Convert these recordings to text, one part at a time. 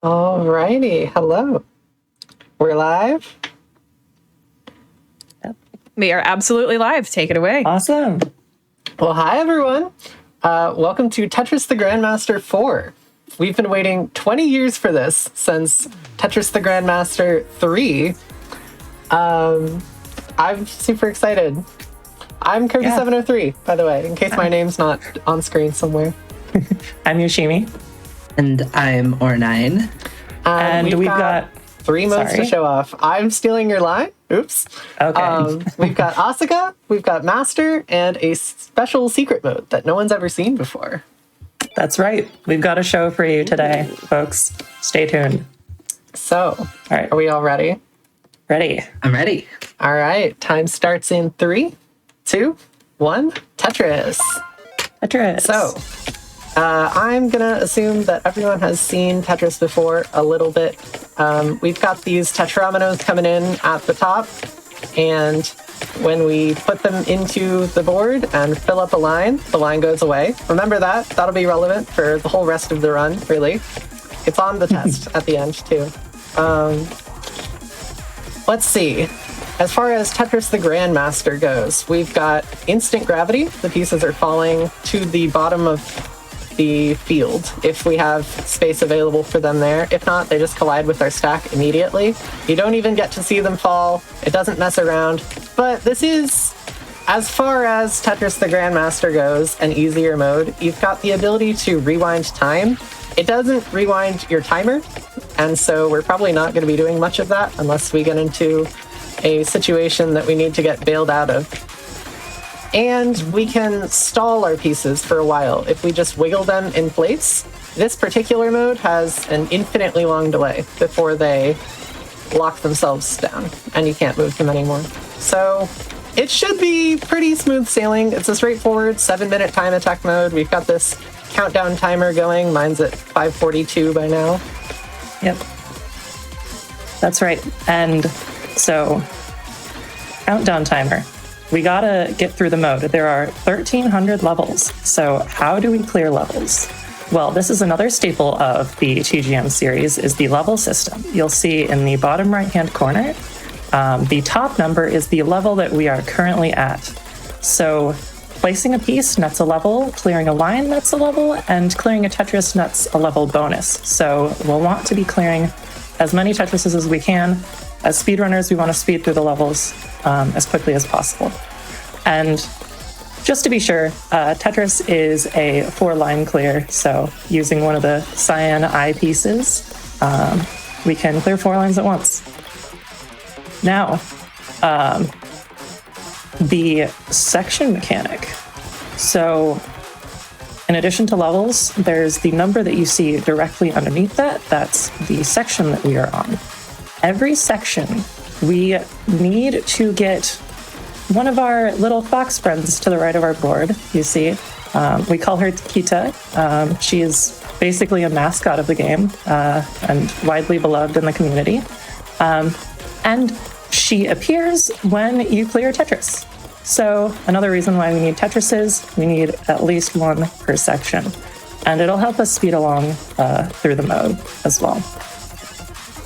Alrighty, hello. We're live. We are absolutely live. Take it away. Awesome. Well, hi everyone. Welcome to Tetris the Grandmaster 4. We've been waiting 20 years for this since Tetris the Grandmaster 3. I'm super excited. I'm Kirby703, by the way, in case my name's not on screen somewhere. I'm Yoshimi. And I'm aur9. And we've got 3 modes to show off. I'm stealing your line. Oops. Okay. We've got Asuka, we've got Master, and a special secret mode that no one's ever seen before. That's right. We've got a show for you today, folks. Stay tuned. So, all right. Are we all ready? Ready. I'm ready. All right. Time starts in 3, 2, 1. Tetris. Tetris. So, I'm going to assume that everyone has seen Tetris before a little bit. We've got these tetrominoes coming in at the top, and when we put them into the board and fill up a line, the line goes away. Remember that. That'll be relevant for the whole rest of the run, really. It's on the test at the end, too. Let's see. As far as Tetris the Grandmaster goes, we've got instant gravity. The pieces are falling to the bottom of the field if we have space available for them there. If not, they just collide with our stack immediately. You don't even get to see them fall. It doesn't mess around. But this is, as far as Tetris the Grandmaster goes, an easier mode. You've got the ability to rewind time. It doesn't rewind your timer, and so we're probably not going to be doing much of that unless we get into a situation that we need to get bailed out of. And we can stall our pieces for a while if we just wiggle them in place. This particular mode has an infinitely long delay before they lock themselves down, and you can't move them anymore. So it should be pretty smooth sailing. It's a straightforward 7-minute time attack mode. We've got this countdown timer going. Mine's at 5:42 by now. Yep. That's right. And so, countdown timer. We gotta get through the mode. There are 1,300 levels. So how do we clear levels? Well, this is another staple of the TGM series, is the level system. You'll see in the bottom right-hand corner, the top number is the level that we are currently at. So placing a piece nets a level, clearing a line nets a level, and clearing a Tetris nets a level bonus. So we'll want to be clearing as many Tetrises as we can. As speedrunners, we want to speed through the levels as quickly as possible. And just to be sure, Tetris is a 4-line clear, so using one of the cyan eye pieces, we can clear 4 lines at once. Now, the section mechanic. So in addition to levels, there's the number that you see directly underneath that. That's the section that we are on. Every section, we need to get one of our little fox friends to the right of our board, you see. We call her Kita. She is basically a mascot of the game and widely beloved in the community. And she appears when you clear Tetris. So another reason why we need Tetrises, we need at least one per section. And it'll help us speed along through the mode as well.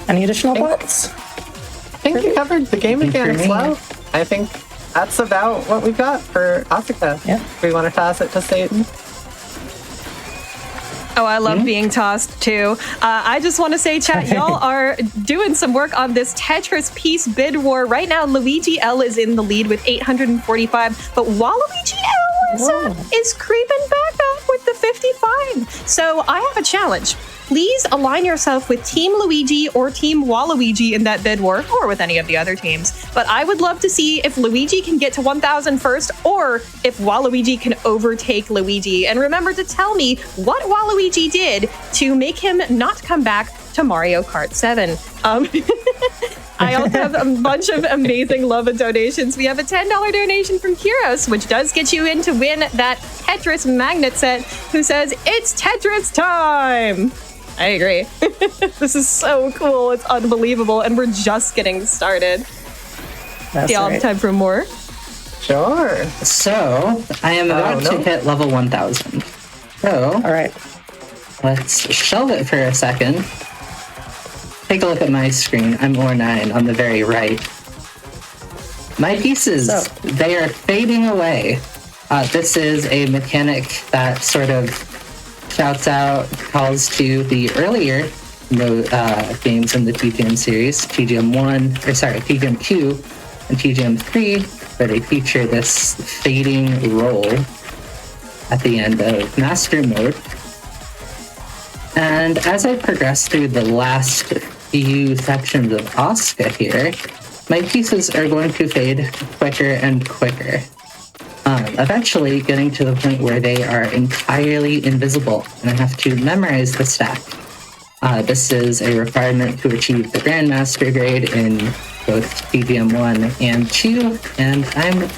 Any additional thoughts? I think you covered the game mechanics well. I think that's about what we've got for Asuka. Yeah. We want to toss it to Satan. Oh, I love being tossed too. I just want to say, chat, y'all are doing some work on this Tetris piece bid war. Right now, Luigi L is in the lead with 845, but Waluigi L is creeping back up with the 55. So I have a challenge. Please align yourself with Team Luigi or Team Waluigi in that bid war, or with any of the other teams. But I would love to see if Luigi can get to 1,000 first, or if Waluigi can overtake Luigi. And remember to tell me what Waluigi did to make him not come back to Mario Kart 7. I also have a bunch of amazing love and donations. We have a $10 donation from Kiros, which does get you in to win that Tetris magnet set, who says, "It's Tetris time!" I agree. This is so cool. It's unbelievable. And we're just getting started. That's Do y'all have time for more? Sure. So, I am about to hit level 1,000. So, all right. Let's shelve it for a second take a look at my screen. I'm aur9 on the very right. My pieces, they are fading away. This is a mechanic that sort of shouts out, calls to the earlier games in the TGM series, TGM2 and TGM3, where they feature this fading roll at the end of Master Mode. And as I progress through the last few sections of Asuka here, my pieces are going to fade quicker and quicker. Eventually getting to the point where they are entirely invisible, and I have to memorize the stack. This is a requirement to achieve the Grandmaster grade in both TGM1 and 2, and I'm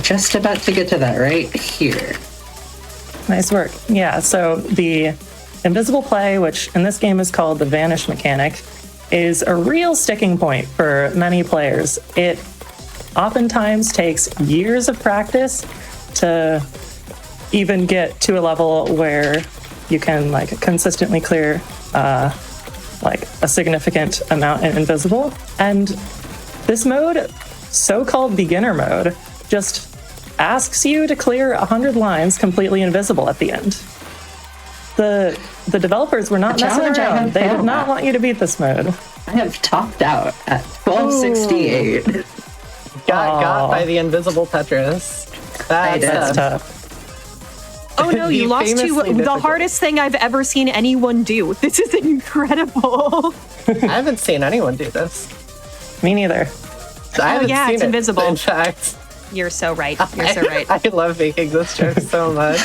just about to get to that right here. Nice work. Yeah, so the invisible play, which in this game is called the vanish mechanic, is a real sticking point for many players. It oftentimes takes years of practice to even get to a level where you can consistently clear a significant amount in invisible. And this mode, so-called beginner mode, just asks you to clear 100 lines completely invisible at the end. The developers were not messing around. They did not want you to beat this mode. I have topped out at 1268. Got by the invisible Tetris. That's tough. Oh no, you lost to the hardest thing I've ever seen anyone do. This is incredible. I haven't seen anyone do this. Me neither. I haven't seen it's invisible. In fact, You're so right. You're so right. I love making this joke so much.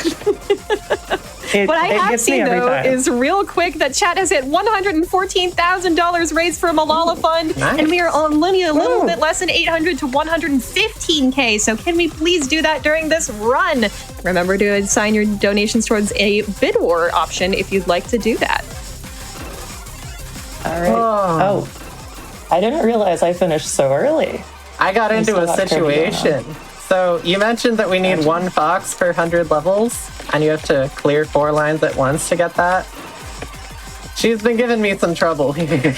What I have seen, though, is real quick that chat has hit $114,000 raised for Malala Fund, and we are only a little bit less than 800 to 115K. So can we please do that during this run? Remember to assign your donations towards a bid war option if you'd like to do that. All right. Oh, I didn't realize I finished so early. I got into a situation. So you mentioned that we need one fox per 100 levels, and you have to clear 4 lines at once to get that. She's been giving me some trouble here.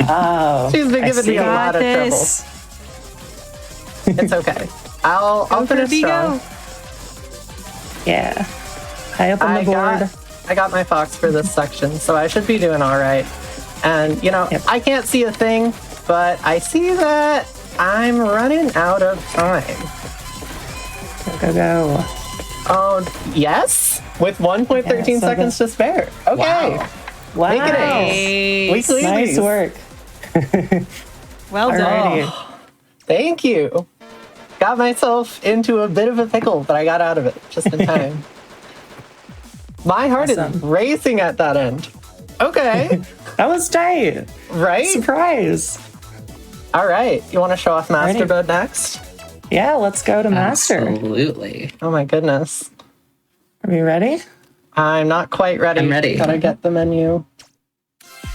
Oh, she's been giving me a lot of trouble. It's okay. I'll finish strong. Yeah. High up on the board. I got my fox for this section, so I should be doing all right. And, I can't see a thing, but I see that I'm running out of time. Go. Oh, yes? With 1.13 seconds to spare. Okay. Wow. Make it ace. We clean nice these. work. Well done. Oh, thank you. Got myself into a bit of a pickle, but I got out of it just in time. My heart is racing at that end. Okay. That was tight. Right? Surprise. All right. You want to show off Master Mode next? Yeah, let's go to Master. Absolutely. Oh my goodness. Are we ready? I'm not quite ready. I'm ready. Gotta get the menu.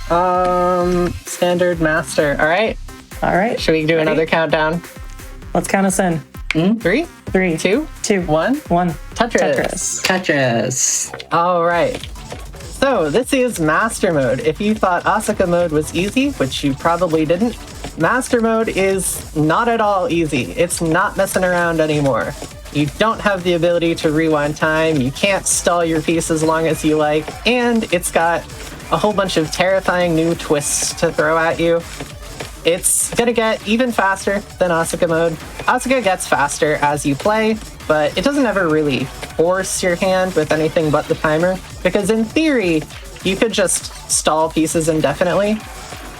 Standard Master. All right. All right. Should we do another countdown? Let's count us in. 3, 2, 1. Tetris. All right. So this is Master Mode. If you thought Asuka Mode was easy, which you probably didn't, Master Mode is not at all easy. It's not messing around anymore. You don't have the ability to rewind time, you can't stall your piece as long as you like, and it's got a whole bunch of terrifying new twists to throw at you. It's gonna get even faster than Asuka Mode. Asuka gets faster as you play, but it doesn't ever really force your hand with anything but the timer, because in theory, you could just stall pieces indefinitely.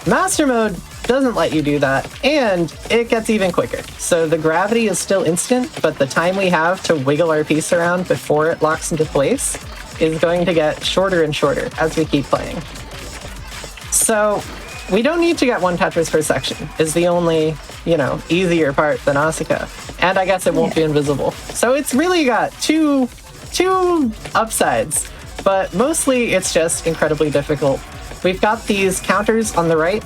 Master Mode doesn't let you do that, and it gets even quicker. So the gravity is still instant, but the time we have to wiggle our piece around before it locks into place is going to get shorter and shorter as we keep playing. So we don't need to get 1 Tetris per section, is the only, easier part than Asuka. And I guess it won't be invisible. So it's really got two upsides, but mostly it's just incredibly difficult. We've got these counters on the right.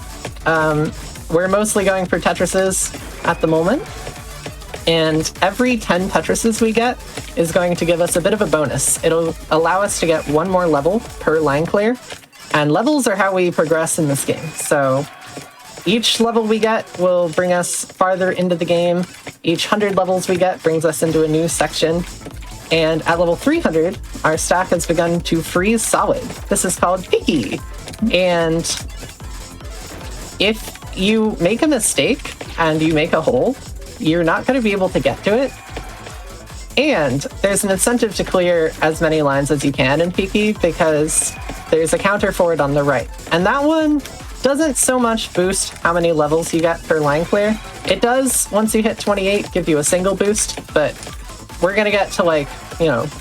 We're mostly going for Tetrises at the moment. And every 10 Tetrises we get is going to give us a bit of a bonus. It'll allow us to get 1 more level per line clear. And levels are how we progress in this game. So each level we get will bring us farther into the game. Each 100 levels we get brings us into a new section. And at level 300, our stack has begun to freeze solid. This is called Peaky. And if you make a mistake and you make a hole, you're not going to be able to get to it. And there's an incentive to clear as many lines as you can in Peaky because there's a counter for it on the right. And that one doesn't so much boost how many levels you get per line clear. It does, once you hit 28, give you a single boost, but we're going to get to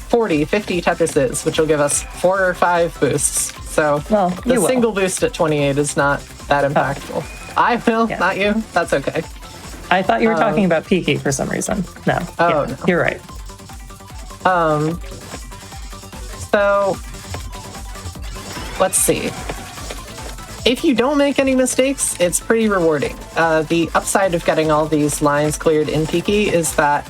40, 50 Tetrises, which will give us 4 or 5 boosts. So the single boost at 28 is not that impactful. I will, not you. That's okay. I thought you were talking about Peaky for some reason. No. No. You're right. So let's see. If you don't make any mistakes, it's pretty rewarding. The upside of getting all these lines cleared in Peaky is that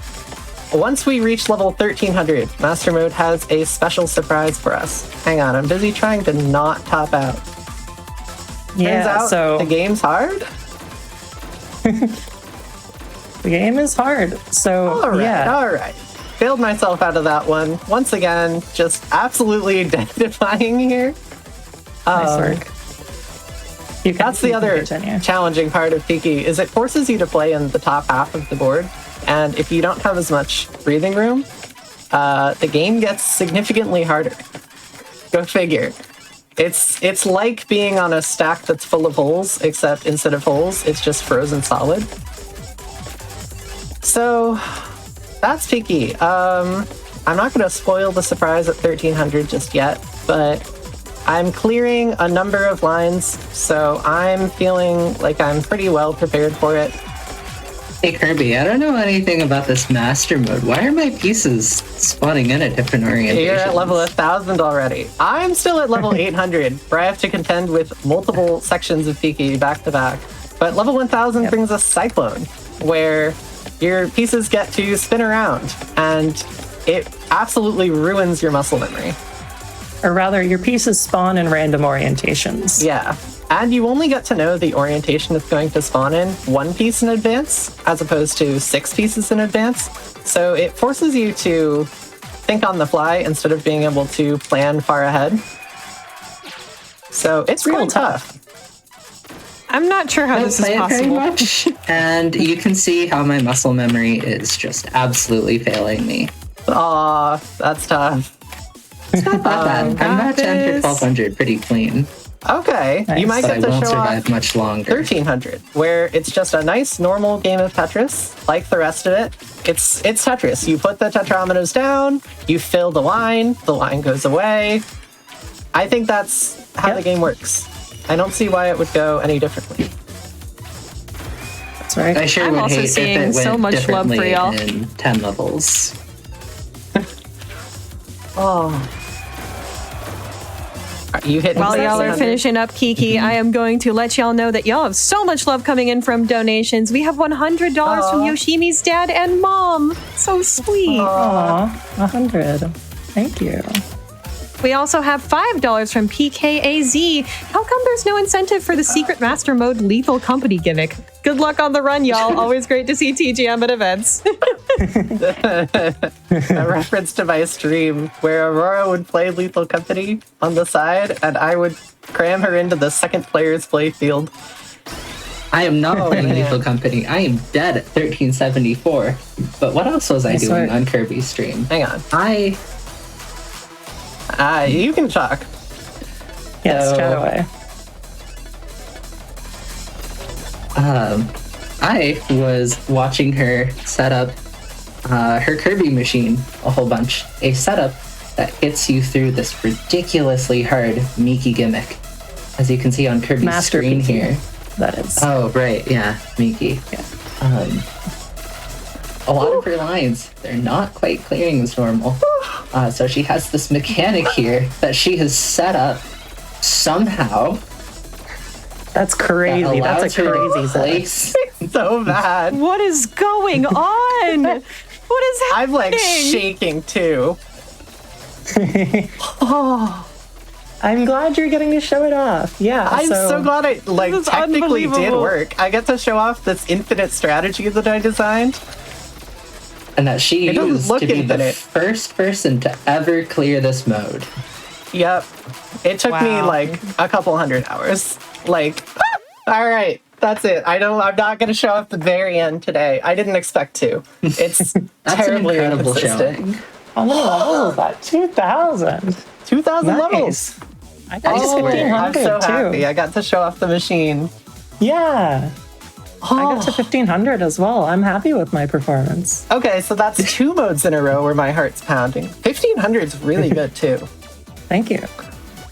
once we reach level 1300, Master Mode has a special surprise for us. Hang on, I'm busy trying to not top out. Turns out the game's hard? The game is hard. So, all right. Bailed myself out of that one. Once again, just absolutely death-defying here. Nice work. That's the other challenging part of Peaky, is it forces you to play in the top half of the board. And if you don't have as much breathing room, the game gets significantly harder. Go figure. It's like being on a stack that's full of holes, except instead of holes, it's just frozen solid. So that's Peaky. I'm not going to spoil the surprise at 1300 just yet, but I'm clearing a number of lines, so I'm feeling like I'm pretty well prepared for it. Hey Kirby, I don't know anything about this master mode. Why are my pieces spawning in at different orientations? You're at level 1000 already. I'm still at level 800, where I have to contend with multiple sections of Peaky back to back. But level 1000 brings us Cyclone, where your pieces get to spin around, and it absolutely ruins your muscle memory. Or rather, your pieces spawn in random orientations. Yeah. And you only get to know the orientation it's going to spawn in 1 piece in advance, as opposed to 6 pieces in advance. So it forces you to think on the fly instead of being able to plan far ahead. So it's real tough. I'm not sure how this is possible. Very much, and you can see how my muscle memory is just absolutely failing me. Aw, that's tough. It's not that bad. I'm not 10 to 1200 pretty clean. Okay, nice. You might get to show off much longer. 1300, where it's just a nice normal game of Tetris, like the rest of it. It's Tetris. You put the tetrameters down, you fill the line goes away. I think that's how the game works. I don't see why it would go any differently. That's right. I sure I'm would also hate if seeing it went so much love for differently y'all. in 10 levels. Oh. You hit While y'all are finishing up Kiki, I am going to let y'all know that y'all have so much love coming in from donations. We have $100 from Yoshimi's dad and mom. So sweet. Aw, 100. Thank you. We also have $5 from PKAZ. How come there's no incentive for the secret master mode lethal company gimmick? Good luck on the run, y'all. Always great to see TGM at events. A reference to my stream where Aurora would play Lethal Company on the side and I would cram her into the second player's play field. I am not playing Lethal Company. I am dead at 1374. But what else was I doing on Kirby's stream? Hang on. You can talk. Yes, chat away. I was watching her set up her Kirby machine a whole bunch. A setup that gets you through this ridiculously hard Miki gimmick. As you can see on Kirby's screen here. That is. Oh, right. Yeah, Miki. Yeah. A lot of her lines, they're not quite clearing as normal. So she has this mechanic here that she has set up somehow. That's crazy. That's a crazy place. So bad. What is going on? What is happening? I'm like shaking too. I'm glad you're getting to show it off. Yeah, I'm so glad it is technically did unbelievable. work. I get to show off this infinite strategy that I designed. And that she It doesn't used look to be the infinite. first person to ever clear this mode. Yep. It took me Wow. like a couple hundred hours. Like, all right, that's it. I'm not going to show off the very end today. I didn't expect to. It's That's an terribly incredible inconsistent. showing. How many levels is that? 2,000. 2,000 levels. Nice. I got Oh, I'm 1,500 so too. happy. I got to show off the machine. Yeah, I got to Oh. 1,500 as well. I'm happy with my performance. Okay, so that's 2 modes in a row where my heart's pounding. 1,500 is really good too. Thank you.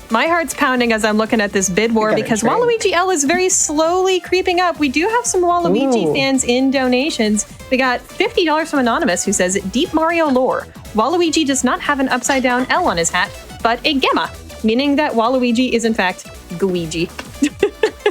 My heart's pounding as I'm looking at this bid war gotta because drink. Waluigi L is very slowly creeping up. We do have some Waluigi Ooh. fans in donations. We got $50 from Anonymous who says, Deep Mario lore. Waluigi does not have an upside down L on his hat, but a Gemma, meaning that Waluigi is in fact Guigi.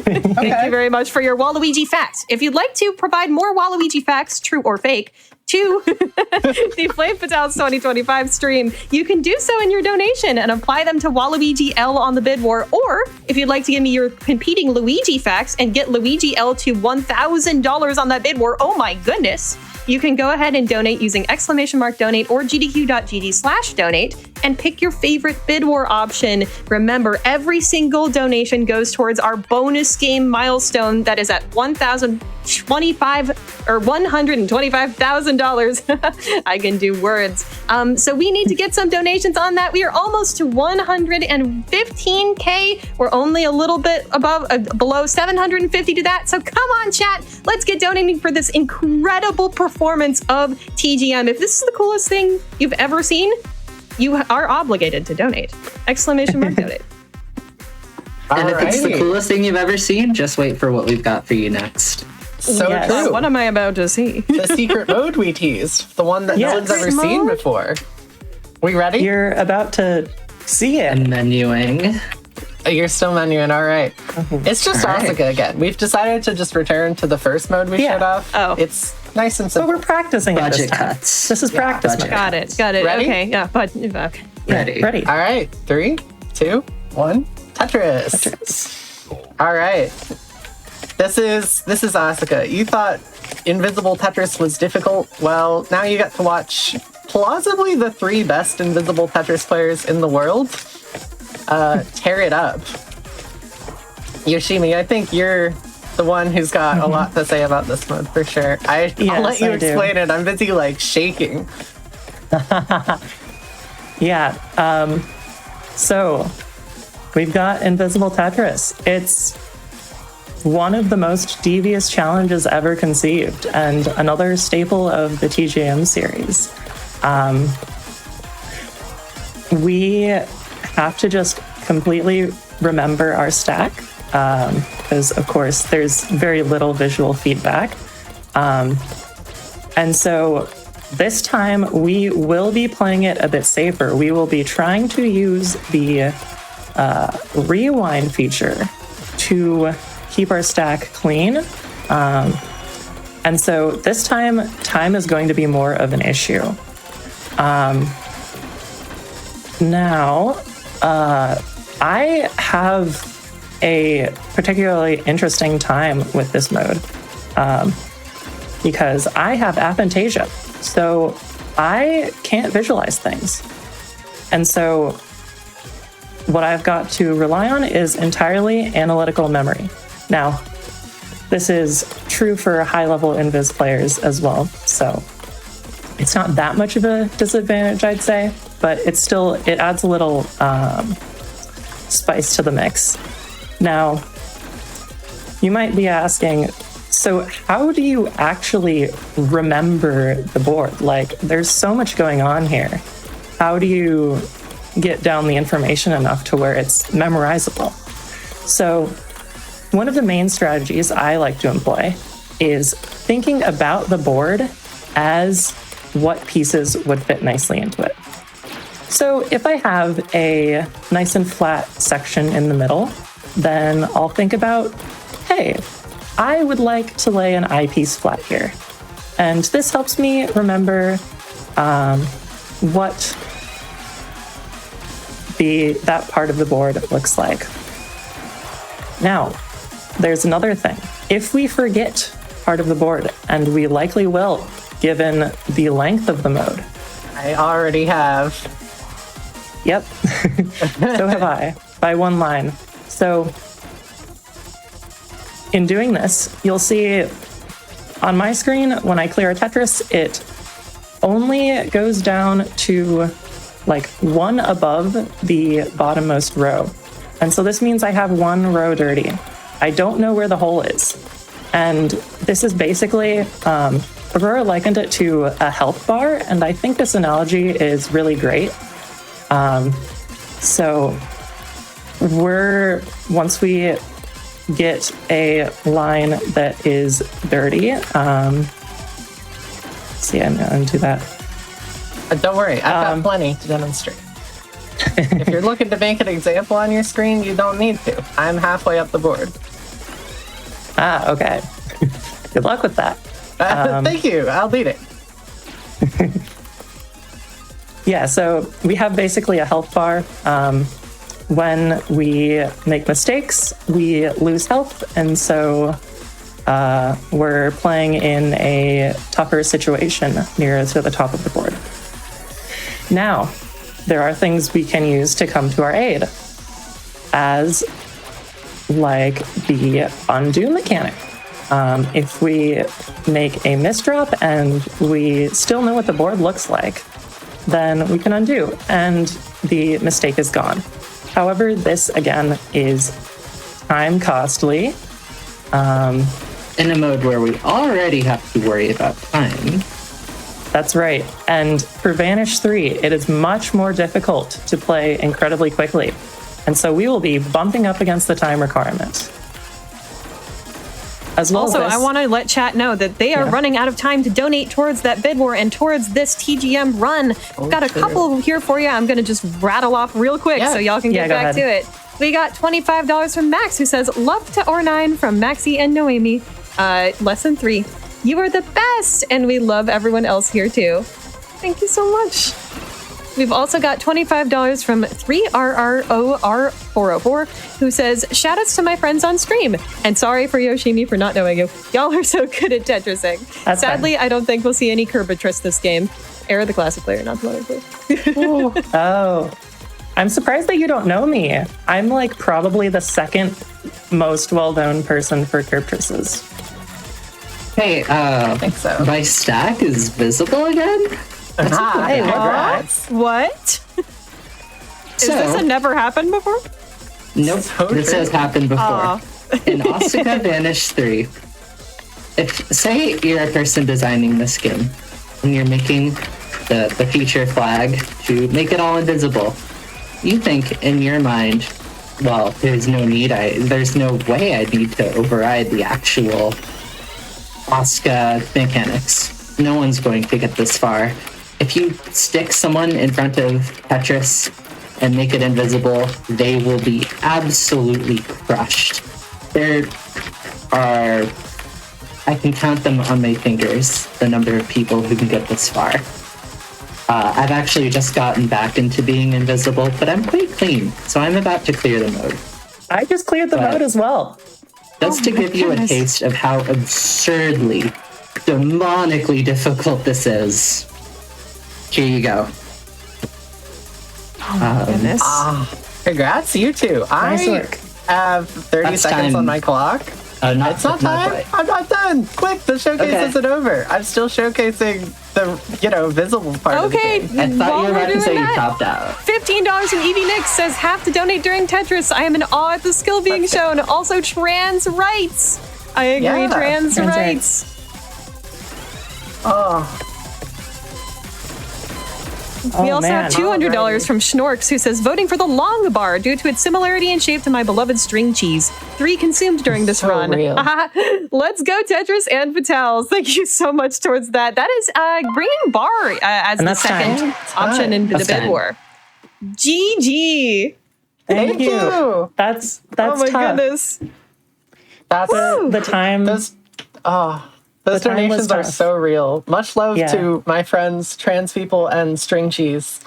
Thank you very much for your Waluigi facts. If you'd like to provide more Waluigi facts, true or fake, to the Flame Fatales 2025 stream, you can do so in your donation and apply them to Waluigi L on the bid war. Or if you'd like to give me your competing Luigi facts and get Luigi L to $1,000 on that bid war, oh my goodness, you can go ahead and donate using !donate or gdq.gg/donate and pick your favorite bid war option. Remember, every single donation goes towards our bonus game milestone that is at $125,000. I can do words. So we need to get some donations on that. We are almost to 115K. We're only a little bit below 750 to that. So come on, chat. Let's get donating for this incredible performance of TGM. If this is the coolest thing you've ever seen, you are obligated to donate. !donate. And if it's the Alrighty. coolest thing you've ever seen, just wait for what we've got for you next. So Yes. true. What am I about to see? The secret mode we teased, the one that Yes. no one's ever Secret seen mode? before. We ready? You're about to see it. And menuing. You're still menuing, all right. It's just All right. Asuka again. We've decided to just return to the first mode we Yeah. showed off. Oh. It's nice and But simple. we're practicing it this Budget time. cuts. This is practice budget. mode. Got it. Ready? Okay, yeah, but okay. Ready. Ready. All right, 3, 2, 1, Tetris. All right. This is Asuka. You thought Invisible Tetris was difficult? Well, now you get to watch plausibly the 3 best Invisible Tetris players in the world tear it up. Yoshimi, I think you're the one who's got a lot to say about this mode for sure. I'll Yes, let you I do. explain it. I'm busy shaking. Yeah. So we've got Invisible Tetris. It's one of the most devious challenges ever conceived and another staple of the TGM series. We have to just completely remember our stack because, of course, there's very little visual feedback. And so this time we will be playing it a bit safer. We will be trying to use the rewind feature to keep our stack clean. And so this time is going to be more of an issue. Now, I have a particularly interesting time with this mode because I have aphantasia. So I can't visualize things. And so what I've got to rely on is entirely analytical memory. Now, this is true for high-level Invis players as well. So it's not that much of a disadvantage, I'd say, but it adds a little spice to the mix. Now, you might be asking, so how do you actually remember the board? Like, there's so much going on here. How do you get down the information enough to where it's memorizable? So one of the main strategies I like to employ is thinking about the board as what pieces would fit nicely into it. So if I have a nice and flat section in the middle, then I'll think about, hey, I would like to lay an eyepiece flat here. And this helps me remember what that part of the board looks like. Now, there's another thing. If we forget part of the board, and we likely will, given the length of the mode. I already have. Yep. So have I, by one line. So in doing this, you'll see on my screen, when I clear a Tetris, it only goes down to like one above the bottommost row. And so this means I have one row dirty. I don't know where the hole is. And this is basically, Aurora likened it to a health bar, and I think this analogy is really great. So once we get a line that is dirty, see, I'm going to undo that. Don't worry, I've got plenty to demonstrate. If you're looking to make an example on your screen, you don't need to. I'm halfway up the board. Ah, okay. Good luck with that. Thank you. I'll beat it. Yeah, so we have basically a health bar. When we make mistakes, we lose health, and so we're playing in a tougher situation nearer to the top of the board. Now, there are things we can use to come to our aid, as like the undo mechanic. If we make a misdrop and we still know what the board looks like, then we can undo, and the mistake is gone. However, this, again, is time costly. In a mode where we already have to worry about time. That's right. And for Vanish 3, it is much more difficult to play incredibly quickly. And so we will be bumping up against the time requirement. As well Also, as this, I want to let chat know that they are running out of time to donate towards that bid war and towards this TGM run. We've got a couple here for you. I'm going to just rattle off real quick so y'all can get back to it. We got $25 from Max, who says, love to aur9 from Maxie and Noemi. Lesson 3, you are the best, and we love everyone else here too. Thank you so much. We've also got $25 from 3RROR404, who says, shoutouts to my friends on stream. And sorry for Yoshimi for not knowing you. Y'all are so good at Tetrising. Sadly, I don't think we'll see any Kirby703 this game. Error the classic player, not the modern player. Oh, I'm surprised that you don't know me. I'm like probably the second most well-known person for Kirby703s. Hey, I think so. my stack is visible again? Hey, congrats. What? Is So- this a never happened before? Nope, So this true. has happened before. Aw. In Osaka Vanish 3, if, say you're a person designing this game, and you're making the feature flag to make it all invisible, you think in your mind, well, there's no way I need to override the actual Osaka mechanics. No one's going to get this far. If you stick someone in front of Tetris and make it invisible, they will be absolutely crushed. There are, I can count them on my fingers, the number of people who can get this far. I've actually just gotten back into being invisible, but I'm quite clean, so I'm about to clear the mode. I just cleared the mode as well. Just to give you a taste of how absurdly, demonically difficult this is. Here you go. Goodness. Congrats, you two. Nice I work. have 30 That's seconds time. on my clock. It's not time. quite. I'm not done. Quick, the showcase Okay. isn't over. I'm still showcasing the, visible part Okay, of the game. I thought while you were we're about to doing say you that, topped out. $15 from Evie Nix says, have to donate during Tetris. I am in awe at the skill being shown. Also, trans rights. I agree, Yeah, trans trans rights. Oh, We also have $200 Alrighty. from Schnorks, who says, voting for the long bar due to its similarity in shape to my beloved string cheese. 3 consumed during this So run. real. Let's go, Tetris and Vitals. Thank you so much towards that. That is bringing bar as And the that's second time. option in the That's bid time. war. GG. Thank you. That's Oh my tough. goodness. that's The time. those. Oh, those The time was donations are tough. so real. Much love Yeah. to my friends, trans people, and string cheese.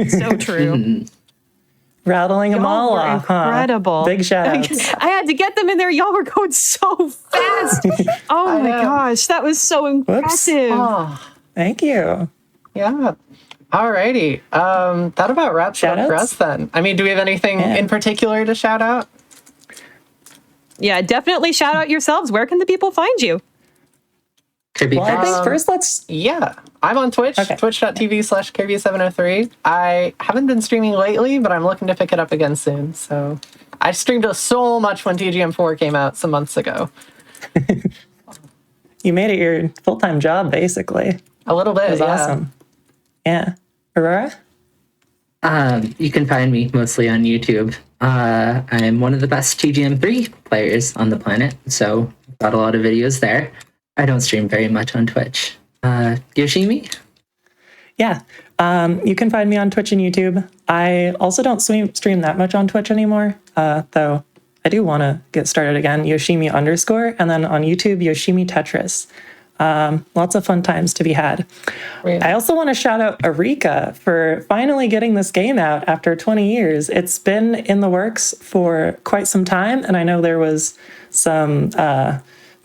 So true. rattling them Y'all all were off. Huh? incredible. Big shout outs. I had to get them in there. Y'all were going so fast. Oh my gosh, that was so impressive. Oh, Thank you. yeah. Alrighty. That about wraps it up for Shout-outs? us then. I mean, do we have anything in particular to shout out? Yeah, definitely shout out yourselves. Where can the people find you? Kirby, Well, I think first let's. Yeah, I'm on Twitch, Okay. twitch.tv/Kirby703. I haven't been streaming lately, but I'm looking to pick it up again soon. So I streamed so much when TGM4 came out some months ago. You made it your full-time job, basically. A little bit, It was yeah. awesome. Yeah. Aurora? you can find me mostly on YouTube. I'm one of the best TGM3 players on the planet, so got a lot of videos there. I don't stream very much on Twitch. Yoshimi? Yeah. You can find me on Twitch and YouTube. I also don't stream that much on Twitch anymore, though I do want to get started again. Yoshimi _, and then on YouTube, Yoshimi Tetris. Lots of fun times to be had. Really? I also want to shout out Erika for finally getting this game out after 20 years. It's been in the works for quite some time, and I know there was some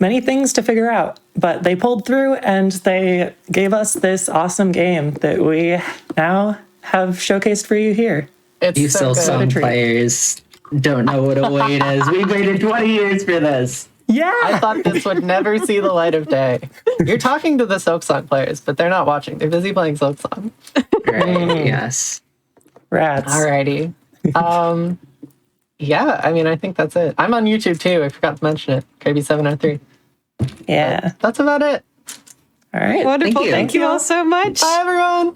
many things to figure out, but they pulled through and they gave us this awesome game that we now have showcased for you here. It's You so still good. some treat. players don't know what a wait is. We waited 20 years for this. Yeah. I thought this would never see the light of day. You're talking to the Silksong players, but they're not watching. They're busy playing Silksong. Right, yes. Rats. Alrighty. Yeah, I mean, I think that's it. I'm on YouTube too. I forgot to mention it. Kirby703. Yeah. That's about it. All right. Wonderful. you. Thank you all so much. Bye, everyone.